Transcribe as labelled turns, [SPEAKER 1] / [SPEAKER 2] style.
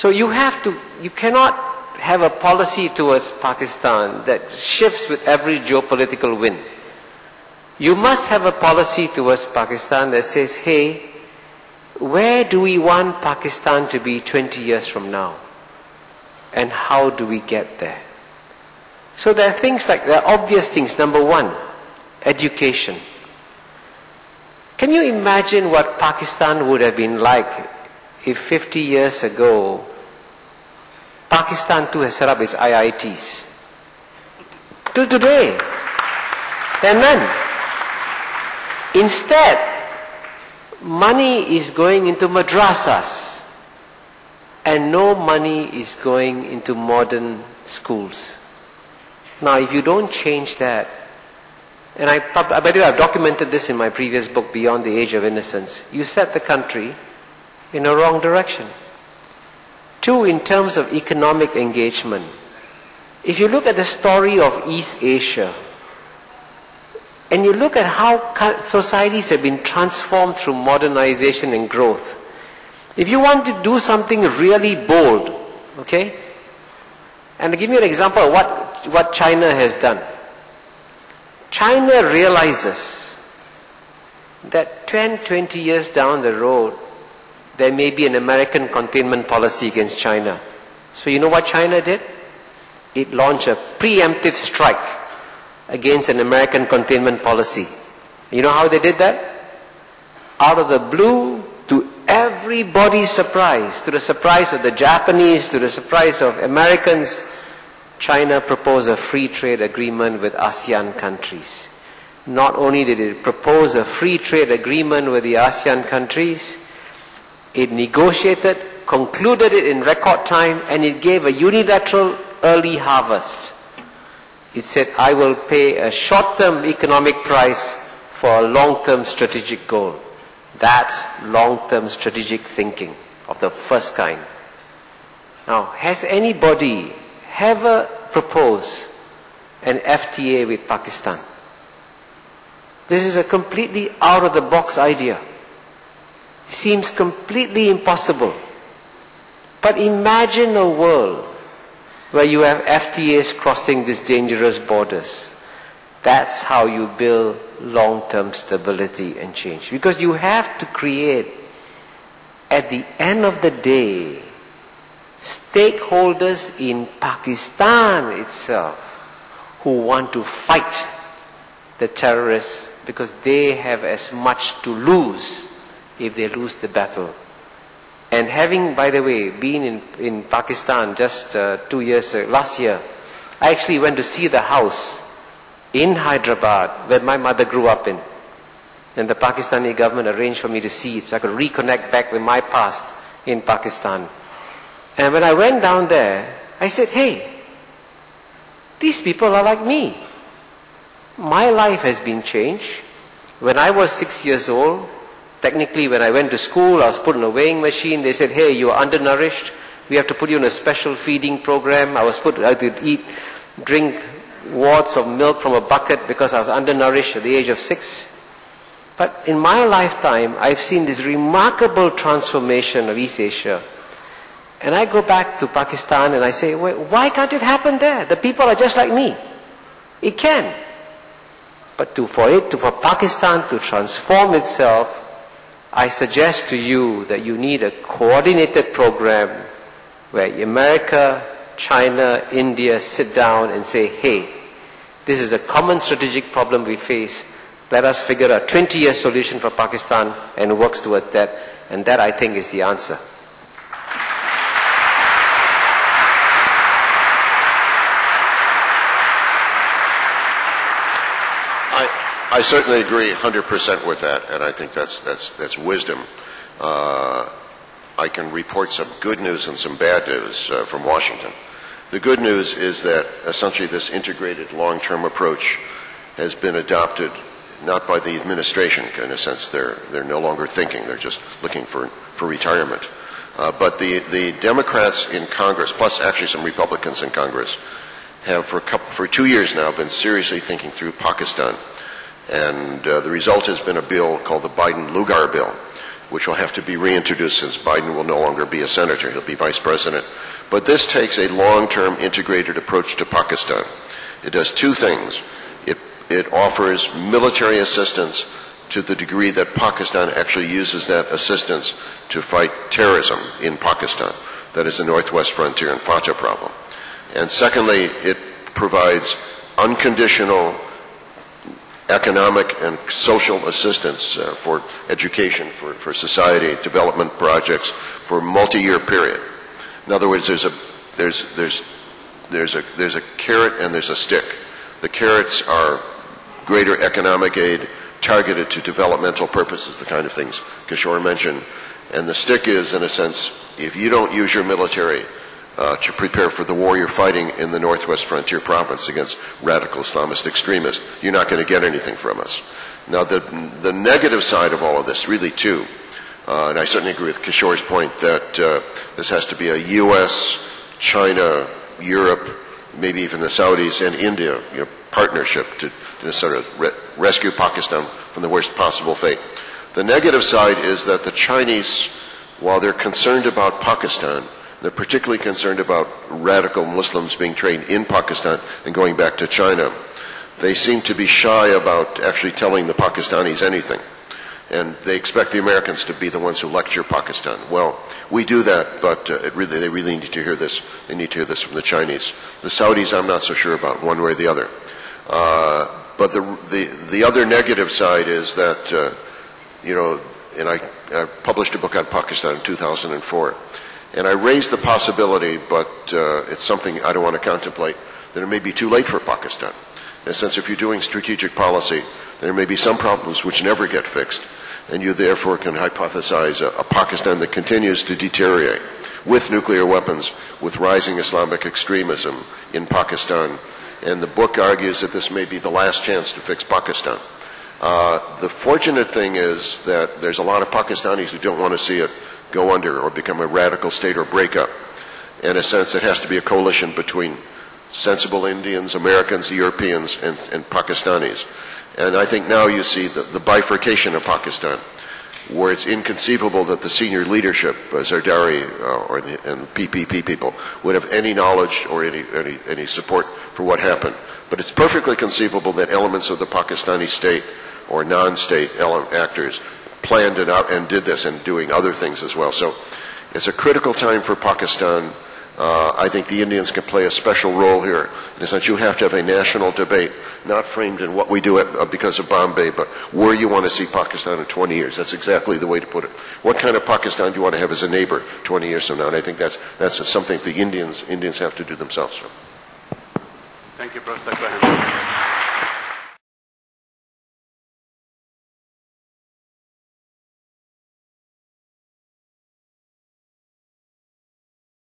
[SPEAKER 1] So you cannot have a policy towards Pakistan that shifts with every geopolitical wind. You must have a policy towards Pakistan that says, hey, where do we want Pakistan to be 20 years from now? And how do we get there? So there are obvious things. Number one, education. Can you imagine what Pakistan would have been like if 50 years ago, Pakistan too has set up its IITs? Till today, there are none. Instead, money is going into madrasas, and no money is going into modern schools. Now, if you don't change that, and by the way, I've documented this in my previous book, Beyond the Age of Innocence, you set the country in a wrong direction. Two, in terms of economic engagement, if you look at the story of East Asia, and you look at how societies have been transformed through modernization and growth, if you want to do something really bold, okay, and I'll give you an example of what China has done. China realizes that 10, 20 years down the road, there may be an American containment policy against China. So you know what China did? It launched a preemptive strike against an American containment policy. You know how they did that? Out of the blue, to everybody's surprise, to the surprise of the Japanese, to the surprise of Americans, China proposed a free trade agreement with ASEAN countries. Not only did it propose a free trade agreement with the ASEAN countries, it negotiated, concluded it in record time, and it gave a unilateral early harvest. It said, I will pay a short-term economic price for a long-term strategic goal. That's long-term strategic thinking of the first kind. Now, has anybody ever proposed an FTA with Pakistan? This is a completely out-of-the-box idea. It seems completely impossible. But imagine a world where you have FTAs crossing these dangerous borders. That's how you build long-term stability and change. Because you have to create, at the end of the day, stakeholders in Pakistan itself who want to fight the terrorists because they have as much to lose if they lose the battle. And having, by the way, been in Pakistan just 2 years, last year, I actually went to see the house in Hyderabad where my mother grew up in. And the Pakistani government arranged for me to see it so I could reconnect back with my past in Pakistan. And when I went down there, I said, hey, these people are like me. My life has been changed. When I was 6 years old, technically when I went to school, I was put in a weighing machine. They said, hey, you are undernourished. We have to put you in a special feeding program. I had to drink wards of milk from a bucket because I was undernourished at the age of 6. But in my lifetime, I've seen this remarkable transformation of East Asia. And I go back to Pakistan and I say, why can't it happen there? The people are just like me. It can. But for Pakistan to transform itself, I suggest to you that you need a coordinated program where America, China, India sit down and say, hey, this is a common strategic problem we face. Let us figure out a 20-year solution for Pakistan and work towards that. And that, I think, is the answer.
[SPEAKER 2] I certainly agree 100% with that, and I think that's wisdom. I can report some good news and some bad news from Washington. The good news is that essentially this integrated long-term approach has been adopted not by the administration, in a sense they're no longer thinking, they're just looking for retirement. But the Democrats in Congress, plus actually some Republicans in Congress, have for 2 years now been seriously thinking through Pakistan. And the result has been a bill called the Biden-Lugar bill. which will have to be reintroduced since Biden will no longer be a senator. He'll be vice president. But this takes a long-term integrated approach to Pakistan. It does two things. It offers military assistance to the degree that Pakistan actually uses that assistance to fight terrorism in Pakistan. That is the Northwest Frontier and Fata problem. And secondly, it provides unconditional economic and social assistance for education, for society, development projects, for a multi-year period. In other words, there's a carrot and there's a stick. The carrots are greater economic aid targeted to developmental purposes, the kind of things Kishore mentioned. And the stick is, in a sense, if you don't use your military to prepare for the war you're fighting in the Northwest Frontier province against radical Islamist extremists, you're not going to get anything from us. Now, the negative side of all of this, really two, and I certainly agree with Kishore's point that this has to be a U.S., China, Europe, maybe even the Saudis and India partnership to sort of rescue Pakistan from the worst possible fate. The negative side is that the Chinese, while they're concerned about Pakistan, they're particularly concerned about radical Muslims being trained in Pakistan and going back to China. They seem to be shy about actually telling the Pakistanis anything. And they expect the Americans to be the ones who lecture Pakistan. Well, we do that, but they really need to hear this. They need to hear this from the Chinese. The Saudis, I'm not so sure about one way or the other. But the other negative side is that, and I published a book on Pakistan in 2004. And I raised the possibility, but it's something I don't want to contemplate, that it may be too late for Pakistan. In a sense, if you're doing strategic policy, there may be some problems which never get fixed, and you therefore can hypothesize a Pakistan that continues to deteriorate with nuclear weapons, with rising Islamic extremism in Pakistan. And the book argues that this may be the last chance to fix Pakistan. The fortunate thing is that there's a lot of Pakistanis who don't want to see it go under or become a radical state or break up. In a sense, it has to be a coalition between sensible Indians, Americans, Europeans, and Pakistanis. And I think now you see the bifurcation of Pakistan, where it's inconceivable that the senior leadership, Zardari and PPP people, would have any knowledge or any support for what happened. But it's perfectly conceivable that elements of the Pakistani state or non-state actors planned it out and did this and doing other things as well. So it's a critical time for Pakistan. I think the Indians can play a special role here. In a sense, you have to have a national debate, not framed in what we do because of Bombay, but where you want to see Pakistan in 20 years. That's exactly the way to put it. What kind of Pakistan do you want to have as a neighbor 20 years from now? And I think that's something the Indians have to do themselves.
[SPEAKER 3] Thank you, Professor Cohen.